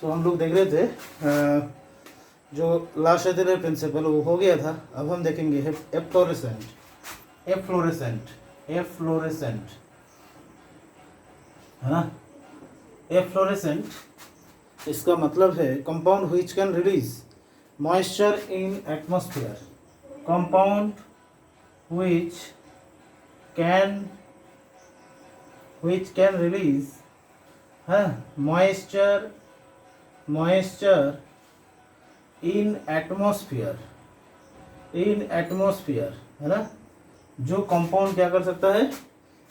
तो हम लोग देख रहे थे जो लाशातिल प्रिंसिपल वो हो गया था। अब हम देखेंगे एफ्लोरेसेंट। एफ्लोरेसेंट है ना। एफ्लोरेसेंट इसका मतलब है compound which can release moisture in atmosphere. Compound which can release है मॉइस्चर इन एटमॉस्फेयर है ना। जो कंपाउंड क्या कर सकता है,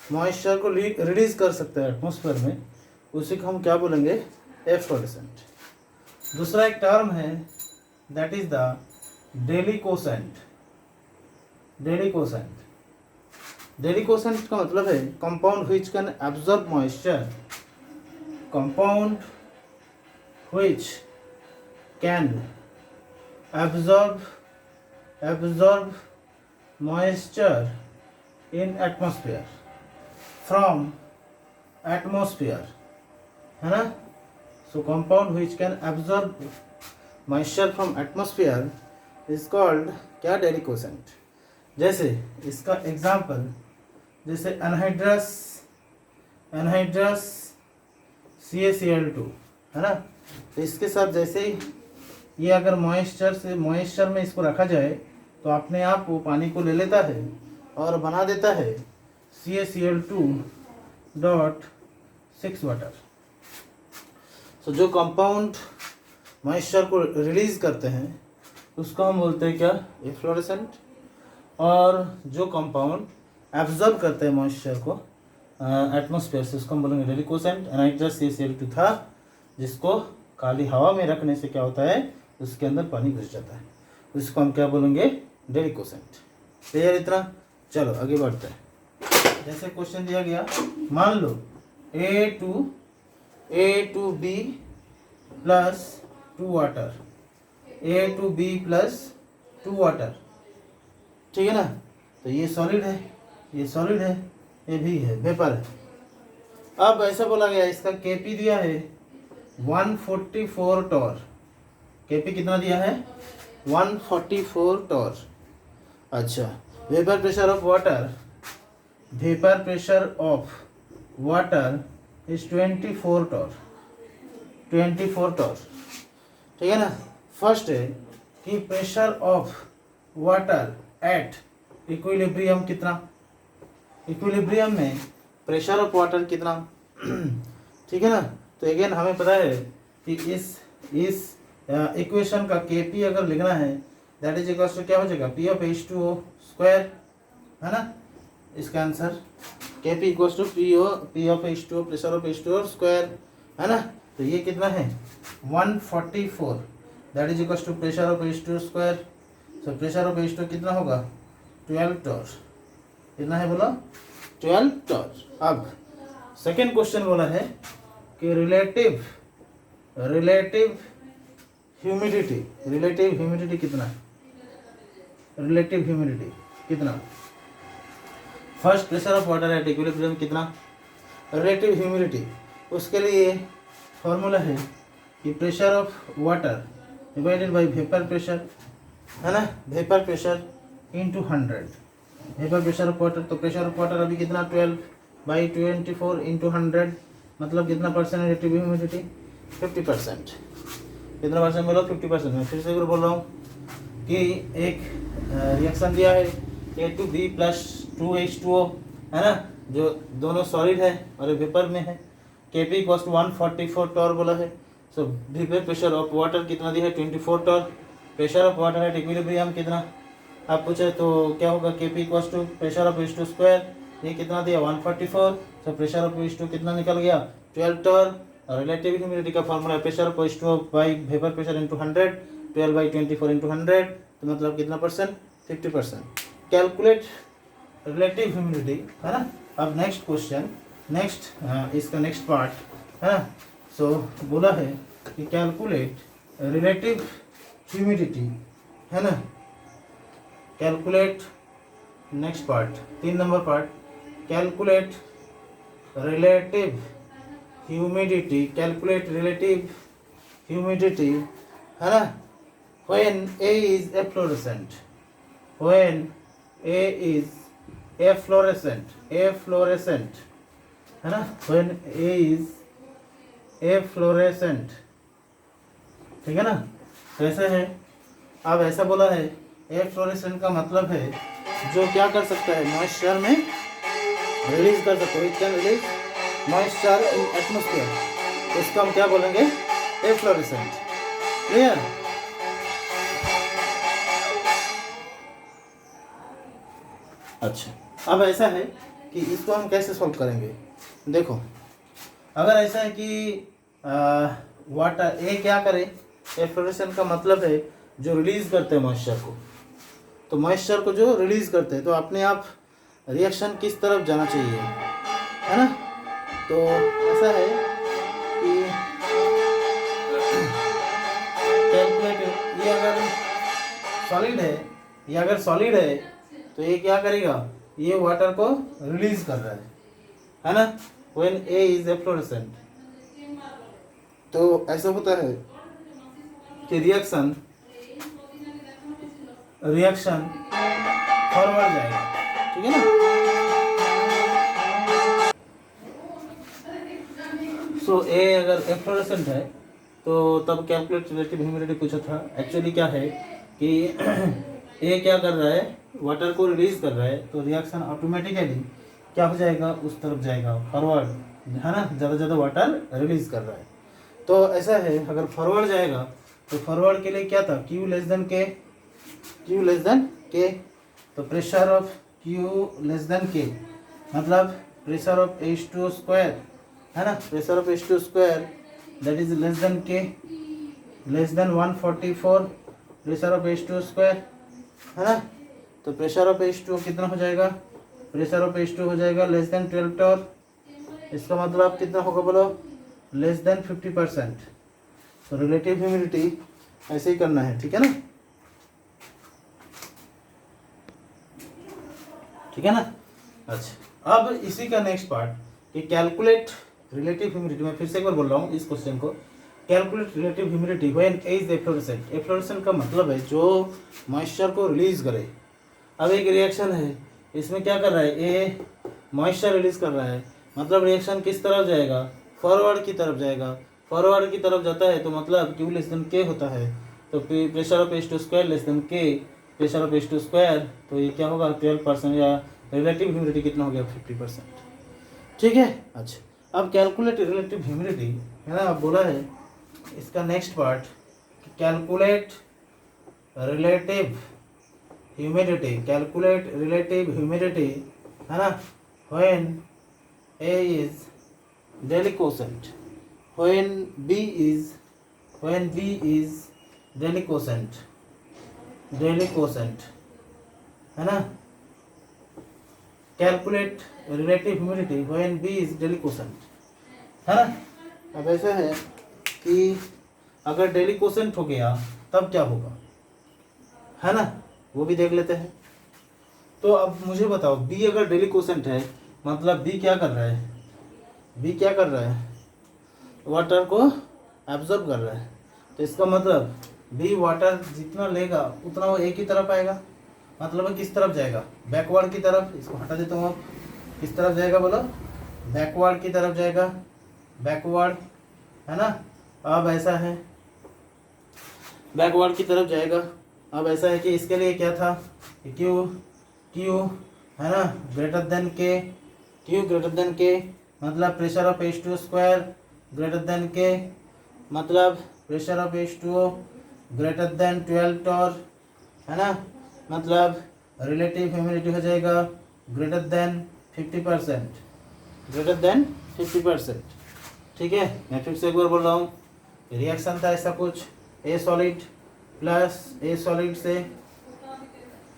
मॉइस्चर को रिलीज कर सकता है एटमॉस्फेयर में, उसी को हम क्या बोलेंगे, एफ्लोरेसेंट। दूसरा एक टर्म है दैट इज द डेलिकोसेंट। डेलिकोसेंट का मतलब है compound which can absorb moisture. Compound which can absorb moisture in atmosphere from atmosphere है ना। so compound which can absorb moisture from atmosphere is called क्या, डेलिकोसेंट। जैसे इसका एग्जाम्पल, जैसे एनहाइड्रस CaCl2 है ना। तो इसके साथ जैसे ही ये अगर मॉइस्चर में इसको रखा जाए तो अपने आप वो पानी को ले लेता है और बना देता है CaCl2.6 वाटर। तो जो कंपाउंड मॉइस्चर को रिलीज करते हैं उसको हम बोलते हैं क्या, एफ्लोरेसेंट। और जो कंपाउंड एब्जॉर्ब करते हैं मॉइस्चर को एटमॉस्फेयर से उसको हम बोलेंगे डेलिकोसेंट। एनहाइड्रस CaCl2 था जिसको खाली हवा में रखने से क्या होता है, उसके अंदर पानी घुस जाता है, उसको हम क्या बोलेंगे, डेलिकोसेंट। क्लियर इतना। चलो आगे बढ़ते हैं। जैसे क्वेश्चन दिया गया, मान लो A2B plus 2 water, A2B plus 2 water, ठीक है ना। तो ये सॉलिड है, ये भी है, वेपर है। अब ऐसा बोला गया, इसका Kp दिया है 144 टॉर। Kp कितना दिया है, 144 टॉर। अच्छा, vapour pressure of water is 24 torr. 24 torr, ठीक है ना। फर्स्ट है कि pressure of water at equilibrium कितना, इक्विलिब्रियम में प्रेशर ऑफ वाटर कितना, ठीक है ना। तो अगेन हमें पता है कि इस इक्वेशन का Kp अगर लिखना है दैट इज इक्वल टू क्या हो जाएगा, P ऑफ H2O स्क्वायर है ना। इसका answer Kp equal to P of H2O pressure of H2O square है ना। तो ये कितना है 144, that is equal to pressure of H2O square. So pressure of H2O कितना होगा 12 टॉर। कितना है बोला, 12 टॉर। अब सेकेंड क्वेश्चन बोला है कि रिलेटिव ह्यूमिडिटी कितना, first pressure of water at equilibrium कितना, रिलेटिव ह्यूमिडिटी, उसके लिए फॉर्मूला है कि pressure of water divided by vapour pressure है ना। Vapour pressure into 100, vapour pressure of water. तो प्रेशर ऑफ वाटर अभी कितना 12/24 इंटू 100, मतलब कितना परसेंट रिलेटिव ह्यूमिडिटी, 50%। कितना परसेंट बोला, 50%। मैं फिर से बोल रहा हूँ कि एक रिएक्शन दिया है A2B प्लस 2H2O है ना, जो दोनों सॉलिड है और वेपर में है। Kp इक्वल्स टू 144 टॉर बोला है। So vapour pressure of water कितना दिया है 24 torr. Pressure of water at equilibrium कितना आप पूछे तो क्या होगा, Kp equals to pressure of H2 square, ये कितना दिया 144। सो प्रेशर ऑफ H2 कितना निकल गया 12 टॉर। और रिलेटिव ह्यूमिडिटी का फॉर्मूला है pressure of H2 by vapour pressure into 100, 12/24 into 100, तो मतलब कितना परसेंट, 50%। कैलकुलेट रिलेटिव ह्यूमिडिटी है ना। अब नेक्स्ट क्वेश्चन, इसका नेक्स्ट पार्ट है ना। सो बोला है कि कैलकुलेट रिलेटिव ह्यूमिडिटी है ना। Calculate next part, 3 number part, calculate relative humidity humidity, है ना, when A is efflorescent, when A is efflorescent, है ना, when A is efflorescent, ठीक है ना। कैसे है, अब ऐसा बोला है efflorescent का मतलब है जो क्या कर सकता है, मॉइस्चर में रिलीज कर सकता है, it can release moisture in atmosphere, इसको हम क्या बोलेंगे, efflorescent, क्लियर। अच्छा, अब ऐसा है कि इसको हम कैसे सॉल्व करेंगे, देखो अगर ऐसा है कि वाटर ए क्या करे, एफ्लोरेसेंट का मतलब है जो रिलीज करते हैं मॉइस्चर को, तो मॉइस्चर को जो रिलीज करते हैं तो अपने आप रिएक्शन किस तरफ जाना चाहिए, है ना। तो ऐसा है कि कैलकुलेट, ये अगर सॉलिड है तो ये क्या करेगा, ये वाटर को रिलीज कर रहा है ना, when A is efflorescent, तो ऐसा होता है कि रिएक्शन फॉरवर्ड जाएगा, ठीक है ना। सो A अगर efflorescent है तो तब कैलकुलेट रिलेटिव ह्यूमिडिटी पूछा था। एक्चुअली क्या है कि A क्या कर रहा है, वाटर को रिलीज कर रहा है, तो रिएक्शन ऑटोमेटिकली क्या हो जाएगा, उस तरफ जाएगा, फॉरवर्ड, है ना, ज़्यादा ज़्यादा वाटर रिलीज कर रहा है। तो ऐसा है अगर फॉरवर्ड जाएगा तो फॉरवर्ड के लिए क्या था, Q लेस देन K, तो pressure of Q less than K मतलब प्रेशर ऑफ H2O स्क्वायर, है ना, pressure of H2O square that is less than K, less than 144 pressure of H2O square, है ना। तो प्रेशर ऑफ H2O कितना हो जाएगा, प्रेशर ऑफ H2O हो जाएगा लेस देन 12 टॉर, इसका मतलब कितना होगा बोलो, लेस देन 50%। तो रिलेटिव ह्यूमिडिटी ऐसे ही करना है, ठीक है ना, ठीक है ना। अच्छा, अब इसी का नेक्स्ट पार्ट कि कैलकुलेट रिलेटिव ह्यूमिडिटी, मैं फिर से एक बार बोल रहा हूँ इस क्वेश्चन को, calculate relative humidity when A is efflorescent. Efflorescent का मतलब है जो मॉइस्चर को रिलीज करे। अब एक रिएक्शन है, इसमें क्या कर रहा है, ए मॉइस्चर रिलीज कर रहा है, मतलब रिएक्शन किस तरफ जाएगा, फॉरवर्ड की तरफ जाएगा। फॉरवर्ड की तरफ जाता है तो मतलब Q लेस देन K होता है, तो pressure of H2 square less than K pressure of H2 square, तो ये क्या होगा 12%, या रिलेटिव ह्यूमिडिटी कितना हो गया 50%, ठीक है। अच्छा, अब कैलकुलेट रिलेटिव ह्यूमिडिटी, है ना, अब बोला है इसका next part calculate relative humidity, calculate relative humidity, है ना, when A is deliquescent, when B is deliquescent, है ना, calculate relative humidity when B is deliquescent, है ना। अब ऐसा है कि अगर डेलिकोसेंट हो गया तब क्या होगा, है ना, वो भी देख लेते हैं। तो अब मुझे बताओ, बी अगर डेलिकोसेंट है मतलब बी क्या कर रहा है, वाटर को एब्जॉर्ब कर रहा है, तो इसका मतलब बी वाटर जितना लेगा उतना वो एक ही तरफ आएगा, मतलब किस तरफ जाएगा, बैकवर्ड की तरफ। इसको हटा देता हूँ, अब किस तरफ जाएगा बोलो, बैकवर्ड की तरफ जाएगा, बैकवर्ड, है ना। अब ऐसा है बैकवर्ड की तरफ जाएगा। अब ऐसा है कि इसके लिए क्या था, क्यू है ना greater than K, Q greater than K मतलब pressure of H2O square greater than K मतलब pressure of H2O greater than 12 torr, है ना, मतलब रिलेटिव ह्यूमिडिटी हो जाएगा ग्रेटर देन 50%, ग्रेटर देन 50%, ठीक है। मैं फिर से एक बार बोल रहा हूँ, रिएक्शन था ऐसा कुछ, A solid plus A solid से,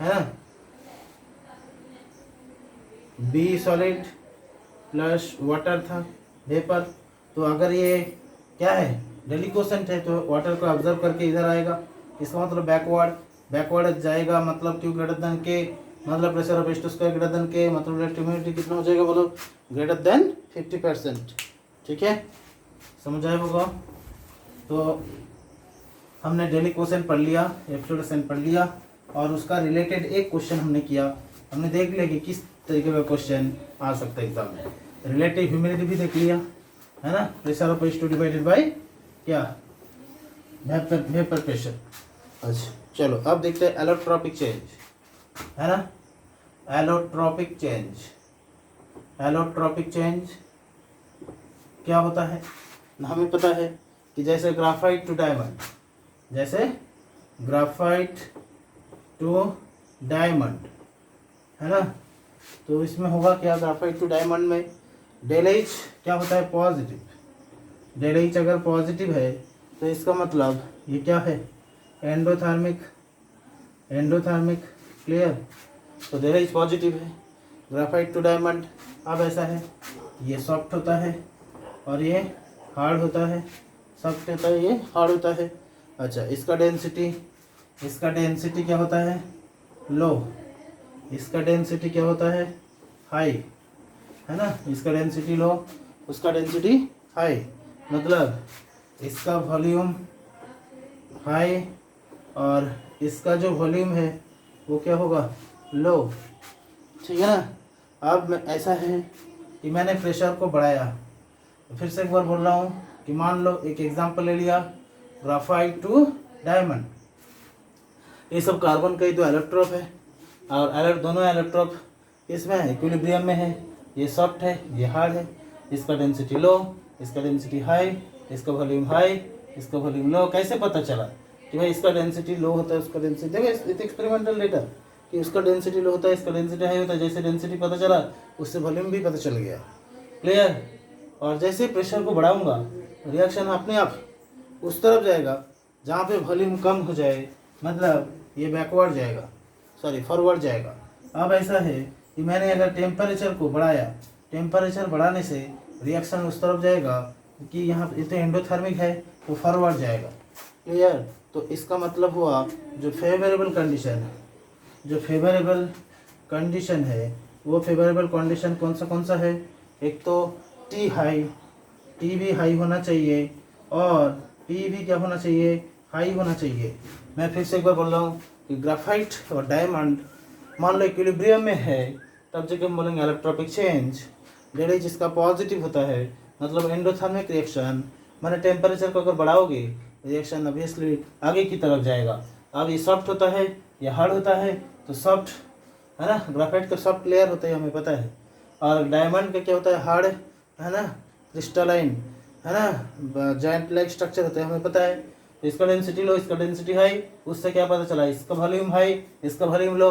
है ना, B सॉलिड प्लस वाटर था वेपर। तो अगर ये क्या है डेलिकोसेंट है तो वाटर को ऑब्जर्व करके इधर आएगा, इसका मतलब बैकवर्ड जाएगा, मतलब Q ग्रेटर देन K मतलब pressure of H2 square greater then K मतलब रिलेटिव ह्यूमिडिटी कितना हो जाएगा बोलो, ग्रेटर देन 50%, ठीक है, समझ आया होगा। तो हमने डेली क्वेश्चन पढ़ लिया, एप्टीट्यूड पढ़ लिया, और उसका रिलेटेड एक क्वेश्चन हमने किया। हमने देख लिया कि किस तरीके का क्वेश्चन आ सकता है एग्जाम में। रिलेटिव ह्यूमिडिटी भी देख लिया, है ना। Pressure of H2 divided by क्या, वेपर प्रेशर। अच्छा चलो अब देखते हैं एलोट्रॉपिक चेंज, है ना। एलोट्रॉपिक चेंज, एलोट्रॉपिक चेंज क्या होता है, हमें पता है कि जैसे ग्राफाइट टू डायमंड, जैसे ग्राफाइट टू डायमंड, है ना। तो इसमें होगा क्या, ग्राफाइट टू डायमंड में डेल एच क्या होता है, पॉजिटिव। डेल एच अगर पॉजिटिव है तो इसका मतलब ये क्या है, एंडोथर्मिक, एंडोथर्मिक, क्लियर। तो डेल एच पॉजिटिव है, ग्राफाइट टू डायमंड। अब ऐसा है, ये सॉफ्ट होता है और ये हार्ड होता है, सॉफ्ट होता है, ये हार्ड होता है। अच्छा इसका डेंसिटी, इसका डेंसिटी क्या होता है, लो। इसका डेंसिटी क्या होता है, हाई, है ना। इसका डेंसिटी लो, उसका डेंसिटी हाई, मतलब इसका वॉल्यूम हाई और इसका जो वॉल्यूम है वो क्या होगा, लो, ठीक है ना। अब ऐसा है कि मैंने प्रेशर को बढ़ाया, फिर से एक बार बोल रहा हूँ कि मान लो एक एग्जांपल ले लिया, ग्राफाइट टू डायमंड। ये सब कार्बन का ही तो एलेक्ट्रोप है, और दोनों एलेक्ट्रोप इसमें इक्विलिब्रियम में है। ये सॉफ्ट है, ये हार्ड है। इसका डेंसिटी लो, इसका डेंसिटी हाई, इसका वॉल्यूम हाई, इसका वॉल्यूम लो। कैसे पता चला कि भाई इसका डेंसिटी लो होता है, उसका डेंसिटी, देखो एक्सपेरिमेंटल डेटा कि उसका डेंसिटी लो होता है, इसका डेंसिटी हाई होता है। जैसे डेंसिटी पता चला उससे वॉल्यूम भी पता चल गया, क्लियर। और जैसे प्रेशर को बढ़ाऊंगा रिएक्शन अपने आप उस तरफ जाएगा जहाँ पे वॉल्यूम कम हो जाए, मतलब ये बैकवर्ड जाएगा, सॉरी फॉरवर्ड जाएगा। अब ऐसा है कि मैंने अगर टेम्परेचर को बढ़ाया, टेम्परेचर बढ़ाने से रिएक्शन उस तरफ जाएगा कि यहाँ इतने एंडोथर्मिक है तो फॉरवर्ड जाएगा, क्लियर। तो इसका मतलब हुआ जो फेवरेबल कंडीशन, जो फेवरेबल कंडीशन है वो फेवरेबल कंडीशन कौन सा है, एक तो टी हाई, टी भी हाई होना चाहिए और पी भी क्या होना चाहिए, हाई होना चाहिए। मैं फिर से एक बार बोल रहा हूँ कि ग्राफाइट और डायमंड मान लो इक्विलिब्रियम में है, तब जब हम बोलेंगे इलेक्ट्रोपिक चेंज। डेल एच जिसका पॉजिटिव होता है, मतलब एंडोथर्मिक रिएक्शन, मैंने टेम्परेचर को अगर बढ़ाओगे रिएक्शन ऑब्वियसली आगे की तरफ जाएगा। अब ये सॉफ्ट होता है, ये हार्ड होता है, तो सॉफ्ट है ना, ग्राफाइट का सॉफ्ट लेयर होता है हमें पता है, और डायमंड का क्या होता है, हार्ड, है ना, क्रिस्टलाइन, है ना, जॉइंट लाइक स्ट्रक्चर होता है हमें पता है। तो इसका डेंसिटी लो, इसका डेंसिटी हाई, उससे क्या पता चला, इसका वॉल्यूम हाई, इसका वॉल्यूम लो।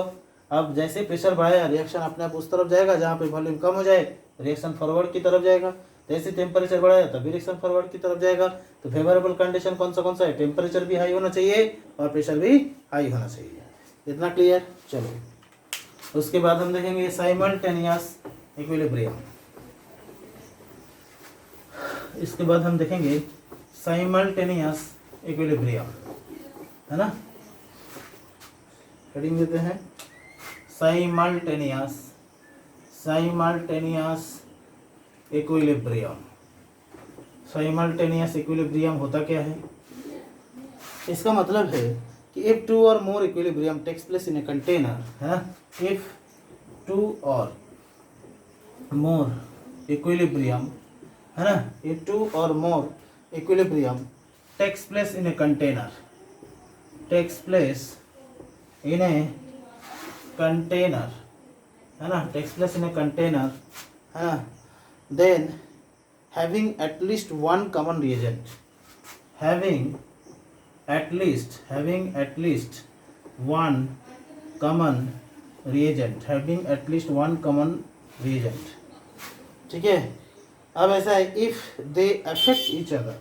अब जैसे प्रेशर बढ़ाया रिएक्शन अपने आप उस तरफ जाएगा जहाँ पे वॉल्यूम कम हो जाए, रिएक्शन फॉरवर्ड की तरफ जाएगा। जैसे टेम्परेचर बढ़ाया तभी रिएक्शन फॉरवर्ड की तरफ जाएगा। तो फेवरेबल कंडीशन कौन सा है, टेम्परेचर भी हाई होना चाहिए और प्रेशर भी हाई होना चाहिए। इतना क्लियर। चलो उसके बाद हम देखेंगे साइमल्टेनियस इक्विलिब्रियम। इसके बाद हम देखेंगे साइमल्टेनियस इक्विलिब्रियम, है ना। हेडिंग देते हैं simultaneous, simultaneous equilibrium. Simultaneous equilibrium होता क्या है, इसका मतलब है कि if two or more equilibrium takes place in a container, है ना। If two or more equilibrium, है ना, if two or more equilibrium takes place in a container, takes place in a container, है ना, takes place in a container, है ना, then having at least one common reagent, having at least one common reagent, having at least one common reagent, ठीक है। अब ऐसा है, if they affect each other,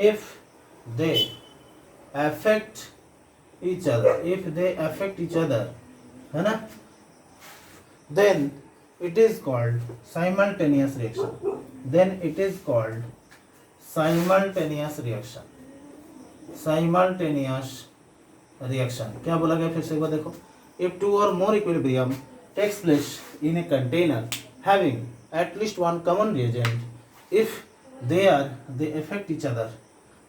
if they affect each other, if they affect each other, है ना, then it is called simultaneous reaction, then it is called simultaneous reaction, simultaneous reaction। क्या बोला गया फिर से एक बार देखो, if two or more equilibrium takes place in a container having at least one common reagent, if they affect each other,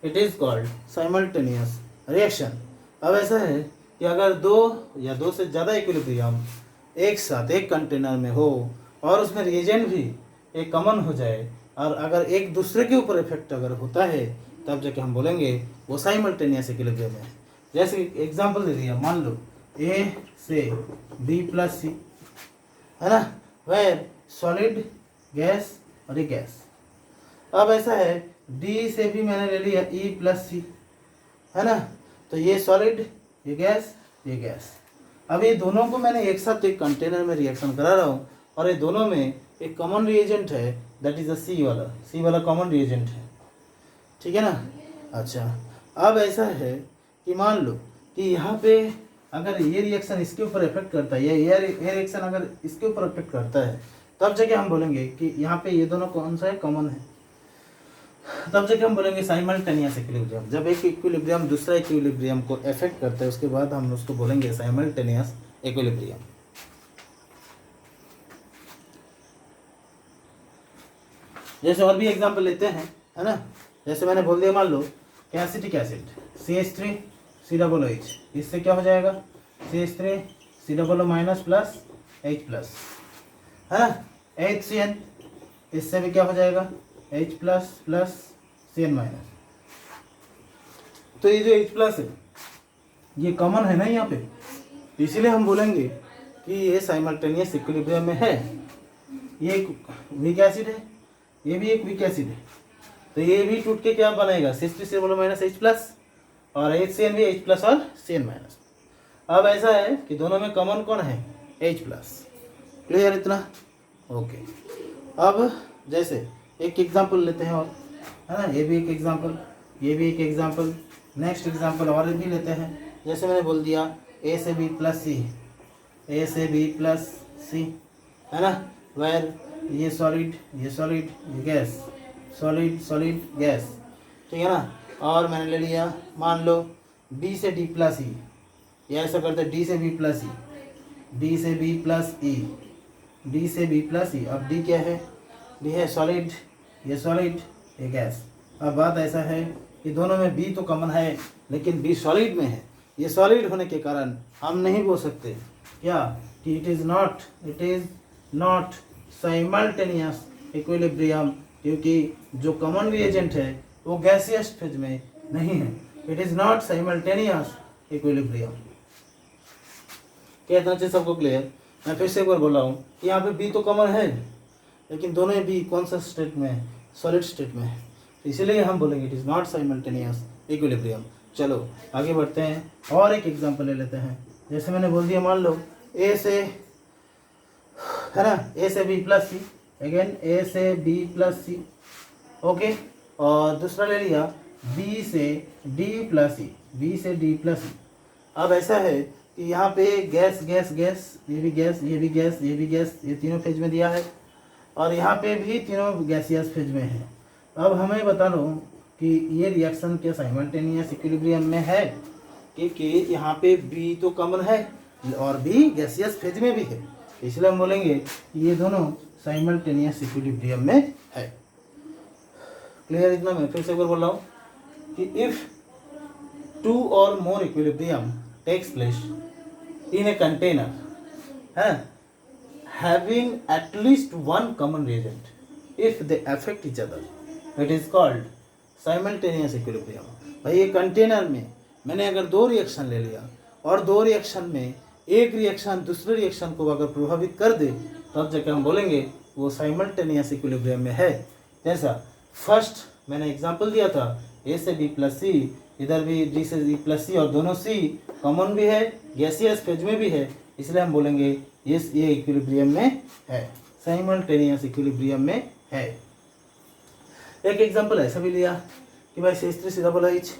it is called simultaneous reaction. अब ऐसा है कि अगर दो या दो से ज़्यादा इक्विलिब्रियम एक साथ एक कंटेनर में हो और उसमें रिएजेंट भी एक कॉमन हो जाए और अगर एक दूसरे के ऊपर इफेक्ट अगर होता है तब जाके हम बोलेंगे वो साइमल्टेनियस इक्विलिब्रियम है। जैसे एग्जांपल दे दिया, मान लो ए से बी प्लस सी है ना, वेयर सॉलिड गैस और ये गैस। अब ऐसा है डी से भी मैंने ले लिया ई प्लस सी है ना, तो ये सॉलिड ये गैस ये गैस। अब ये दोनों को मैंने एक साथ एक कंटेनर में रिएक्शन करा रहा हूँ और ये दोनों में एक कॉमन रिएजेंट है, दैट इज़ अ सी वाला कॉमन रिएजेंट है, ठीक है ना। अच्छा, अब ऐसा है कि मान लो कि यहाँ पे अगर ये रिएक्शन इसके ऊपर इफेक्ट करता है या ये रिएक्शन अगर इसके ऊपर इफेक्ट करता है तब जाके हम बोलेंगे कि यहाँ पे ये दोनों कौन सा है, कॉमन है, तब जाके हम बोलेंगे साइमल्टेनियस इक्विलिब्रियम। जब एक इक्विलिब्रियम दूसरा इक्विलिब्रियम को इफेक्ट करता है उसके बाद हम उसको बोलेंगे साइमल्टेनियस इक्विलिब्रियम। जैसे और भी एग्जांपल लेते हैं है ना, जैसे मैंने बोल दिया, मान लो कि एसिटिक एसिड CH3 COOH, इससे क्या हो जाएगा CH3 COO minus plus H plus है ना, HCN, इससे भी क्या हो जाएगा H plus plus CN minus. तो ये जो H प्लस है ये कॉमन है ना यहाँ पे, इसीलिए हम बोलेंगे कि ये साइमल्टेनियस इक्विलिब्रियम में है। ये एक वीक एसिड है, ये भी एक वीक एसिड है, तो ये भी टूट के क्या बनेगा CH3 COO minus H plus और HCN भी H प्लस और CN माइनस। अब ऐसा है कि दोनों में कॉमन कौन है H प्लस। क्लियर इतना? ओके। अब जैसे एक एग्जांपल लेते हैं और है ना, ये भी एक एग्जांपल, ये भी एक एग्जांपल, नेक्स्ट एग्जांपल और भी लेते हैं। जैसे मैंने बोल दिया A से B प्लस C, A से B प्लस C है ना, वेयर ये सॉलिड ये गैस, सॉलिड सॉलिड गैस, ठीक है ना। और मैंने ले लिया मान लो B से D प्लस E, या ऐसा करते D से B प्लस E, D से B प्लस E, D से B प्लस E। अब D क्या है, D है सॉलिड ये गैस। अब बात ऐसा है कि दोनों में B तो कॉमन है लेकिन B सॉलिड में है, ये सॉलिड होने के कारण हम नहीं बोल सकते क्या कि it is not simultaneous equilibrium, क्योंकि जो कॉमन रिएजेंट है वो गैसियस फेज में नहीं है। It is not simultaneous equilibrium. क्या इतना चीज़ सबको क्लियर? मैं फिर से एक बार बोल रहा हूँ कि यहाँ पे बी तो कॉमन है लेकिन दोनों बी कौन सा स्टेट में है, सॉलिड स्टेट में है, तो इसीलिए हम बोलेंगे it is not simultaneous equilibrium. चलो आगे बढ़ते हैं और एक एग्जांपल ले लेते हैं। जैसे मैंने बोल दिया, मान लो ए से है ना, A से B plus C, again A से B प्लस सी, ओके। और दूसरा ले लिया B से D प्लस सी, B से D प्लस सी। अब ऐसा है कि यहाँ पे गैस गैस गैस, ये भी गैस ये भी गैस ये भी गैस, ये तीनों फेज में दिया है और यहाँ पे भी तीनों गैसियस फेज में है। अब हमें बता दो कि ये रिएक्शन क्या साइमल्टेनियस इक्विलिब्रियम में है, क्योंकि यहाँ पे B तो कॉमन है और B गैसियस फेज में भी है, इसलिए हम बोलेंगे ये दोनों साइमल्टेनियस इक्विलिब्रियम में है। क्लियर इतना? मैं फिर से एक बार बोल रहा हूँ कि if 2 or more equilibrium takes place in a container है having at least one common reagent, if they affect each other it is called simultaneous equilibrium। भाई ये कंटेनर में मैंने अगर दो रिएक्शन ले लिया और दो रिएक्शन में एक रिएक्शन दूसरे रिएक्शन को अगर प्रभावित कर दे तब जाके हम बोलेंगे वो साइमल्टेनियस इक्विलिब्रियम में है। जैसा फर्स्ट मैंने एग्जांपल दिया था A से B प्लस सी, इधर भी D से D प्लस सी और दोनों C कॉमन भी है, गैसियस फेज में भी है, इसलिए हम बोलेंगे ये इक्विलिब्रियम में है, साइमल्टेनियस इक्विलिब्रियम में है। एक एग्जांपल ऐसा भी लिया कि भाई CH3 COOH,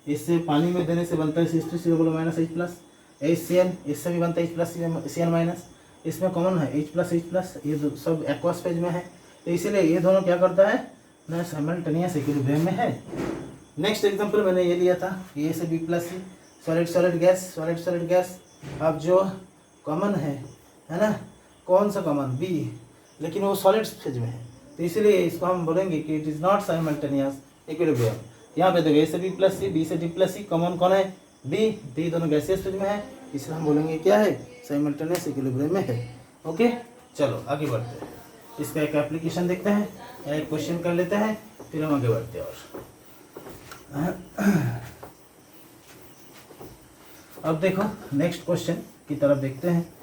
इससे पानी में देने से बनता है CH3 COO minus H plus, HCN इससे भी बनता है H प्लस CN माइनस, इसमें कॉमन है H प्लस, ये सब एक्वास फेज में है, तो इसीलिए ये दोनों क्या करता है ना, साइमल्टेनियस इक्विलिब्रियम में है। नेक्स्ट एग्जांपल मैंने ये लिया था A से B प्लस सी, सॉलिड गैस। अब जो कॉमन है ना, कौन सा कॉमन B, लेकिन वो सॉलिड फेज में है, तो इसीलिए इसको हम बोलेंगे कि it is not simultaneous equilibrium. यहाँ पे देखो ए से बी प्लस सी, बी से डी प्लस सी, कॉमन कौन है बी, डी दोनों गैसियस फेज में है, इसलिए हम बोलेंगे क्या है साइमल्टेनियस इक्विलिब्रियम में है। ओके चलो आगे बढ़ते हैं, इसका एक एप्लीकेशन देखते हैं या एक क्वेश्चन कर लेते हैं फिर हम आगे बढ़ते हैं। और अब देखो नेक्स्ट क्वेश्चन की तरफ देखते हैं,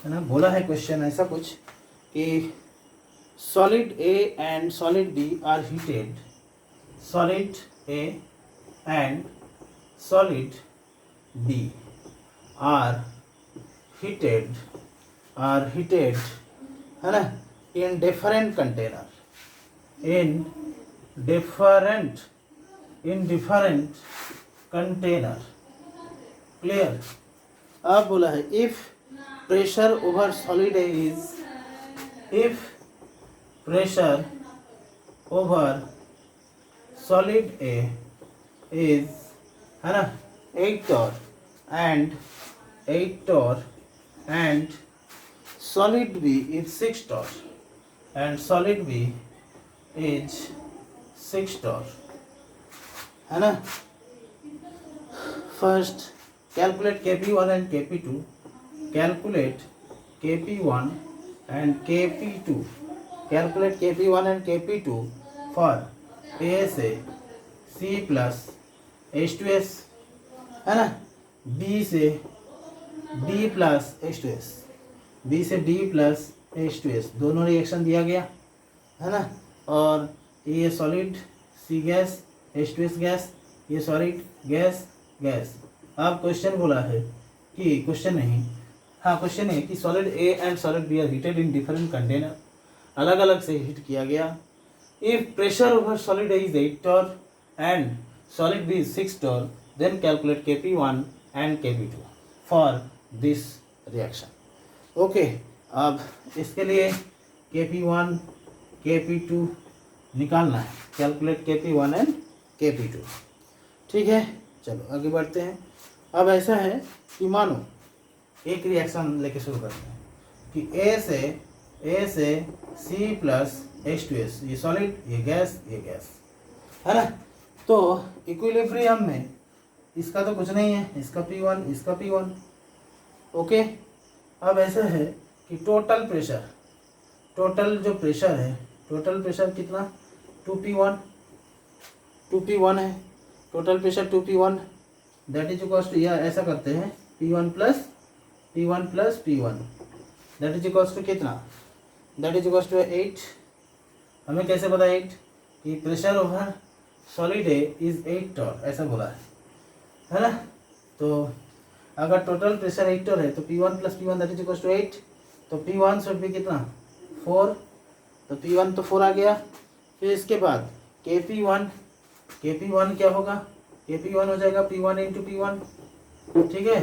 है ना। बोला है क्वेश्चन ऐसा कुछ कि solid A and solid B are heated, solid A and solid B are heated है ना in different container, in different container, clear. अब बोला है if pressure over solid A is, if pressure over solid A is, है ना 8 torr and solid B is 6 torr and solid B is 6 torr, है ना। First calculate Kp1 and Kp2, calculate Kp1 and Kp2, calculate Kp1 and Kp2 for A से C plus H2S, है ना, B से D plus H2S, B से D plus H2S दोनों reaction दिया गया, है ना। और ये solid C gas, H2S gas, ये सॉलिड गैस गैस। अब क्वेश्चन बोला है कि क्वेश्चन नहीं, हाँ क्वेश्चन है कि solid A and solid B are heated in different container, अलग अलग से हीट किया गया। If pressure over solid A is 8 torr and solid B is 6 torr, then calculate Kp1 and Kp2 for this reaction. Okay अब इसके लिए Kp1 Kp2 निकालना है, कैलकुलेट Kp1 एंड Kp2, ठीक है। चलो आगे बढ़ते हैं। अब ऐसा है कि मानो एक रिएक्शन लेके शुरू करते हैं कि A से C प्लस H2S, ये सॉलिड ये गैस है ना। तो इक्विलिब्रियम में इसका तो कुछ नहीं है, इसका P1 इसका P1, ओके। अब ऐसा है कि टोटल प्रेशर, टोटल जो प्रेशर है, टोटल प्रेशर कितना 2P1 है, total pressure 2P1 that is equals to, या ऐसा करते हैं P1 plus P1 that is equals to कितना, दैट इज इक्वल्स टू 8। हमें कैसे पता 8 कि pressure over solid A is 8 torr, ऐसा बोला है ना। तो अगर टोटल प्रेशर 8 torr है तो P1 plus P1 that is equals to 8, तो P1 शुड बी कितना 4, तो P1 तो 4 आ गया। फिर इसके बाद Kp1 क्या होगा, Kp1 हो जाएगा P1 इंटू P1, ठीक है।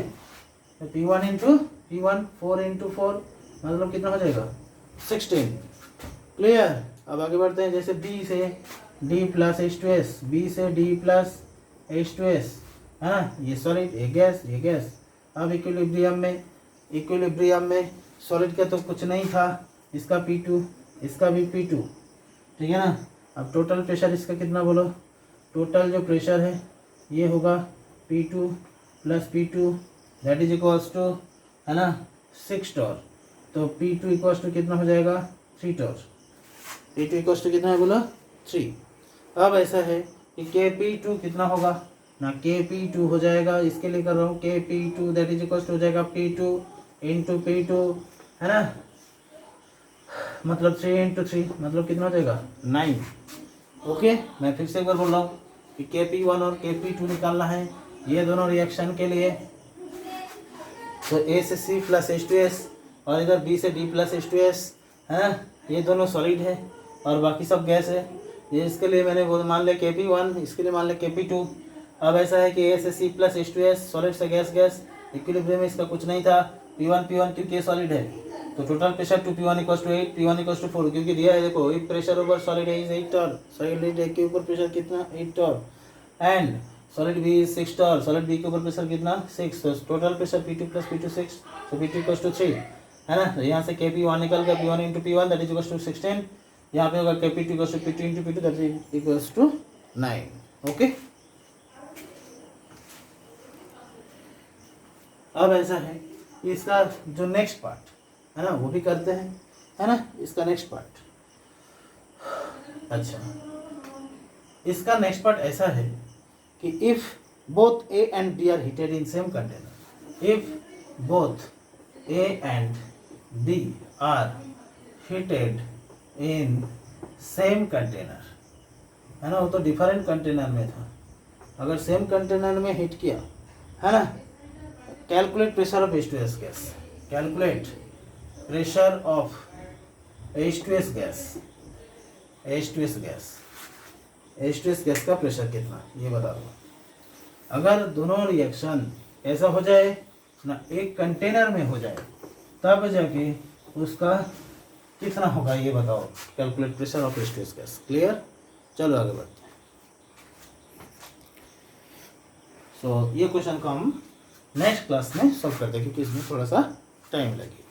तो P1 इंटू P1 4 इंटू 4 मतलब कितना हो जाएगा 16, क्लियर। अब आगे बढ़ते हैं, जैसे B से D प्लस H2S, B से D प्लस H2S, है ना, ये सॉलिड ये गैस। अब इक्विलिब्रियम में सॉलिड का तो कुछ नहीं था, इसका P2 इसका भी P2, ठीक है ना। अब टोटल प्रेशर इसका कितना बोलो, टोटल जो प्रेशर है ये होगा P2 plus P2 that is equals to, है ना 6 torr, तो P2 इक्वल्स टू कितना हो जाएगा 3 torr, P2 इक्वल्स टू कितना है बोला 3। अब ऐसा है कि Kp2 कितना होगा ना, Kp2 हो जाएगा, इसके लिए कर रहा हूँ Kp2 that is equals to हो जाएगा P2 इंटू P2, है ना, मतलब 3 इंटू 3 मतलब कितना हो जाएगा 9। ओके मैं फिर से एक बार बोल रहा हूँ कि Kp1 और Kp2 निकालना है, ये दोनों रिएक्शन के लिए। तो A से C प्लस H2S और इधर B से D प्लस H2S, है ये दोनों सॉलिड है और बाकी सब गैस है। ये इसके लिए मैंने वो मान लिया Kp1, इसके लिए मान लिया Kp2। अब ऐसा है कि A से C प्लस H2S, सॉलिड से गैस, इक्विलिब्रियम में इसका कुछ नहीं था, P1 क्योंकि ये सॉलिड है, तो total pressure 2P1 equals to 8, P1 equals to 4, क्योंकि दिया है देखो if pressure over solid is 8 torr, solid A के ऊपर प्रेशर कितना 8 torr and solid B is 6 torr, solid B के ऊपर प्रेशर कितना 6, तो total pressure P2 plus P2 6, तो P2 इक्वल्स टू 3, है ना। यहाँ से Kp1 निकल गया P1 into P1 that is equals to 16, यहाँ पे होगा Kp2 equals to P2 into P2 that is equals to 9। Okay. अब ऐसा है, इसका जो नेक्स्ट पार्ट है ना वो भी करते हैं, है ना, इसका नेक्स्ट पार्ट। अच्छा, इसका नेक्स्ट पार्ट ऐसा है कि if both A and B are heated in same container, if both A and B are heated in same container, है ना, वो तो डिफरेंट कंटेनर में था, अगर सेम कंटेनर में हीट किया, है ना, calculate pressure of H2S gas, calculate pressure of H2S gas, H2S gas, H2S gas का प्रेशर कितना ये बता दो। अगर दोनों रिएक्शन ऐसा हो जाए ना, एक कंटेनर में हो जाए, तब जाके उसका कितना होगा ये बताओ, calculate pressure of H2S gas. Clear? चलो आगे बढ़ते हैं। सो ये क्वेश्चन को हम नेक्स्ट क्लास में सॉल्व करते हैं, क्योंकि इसमें थोड़ा सा टाइम लगेगा।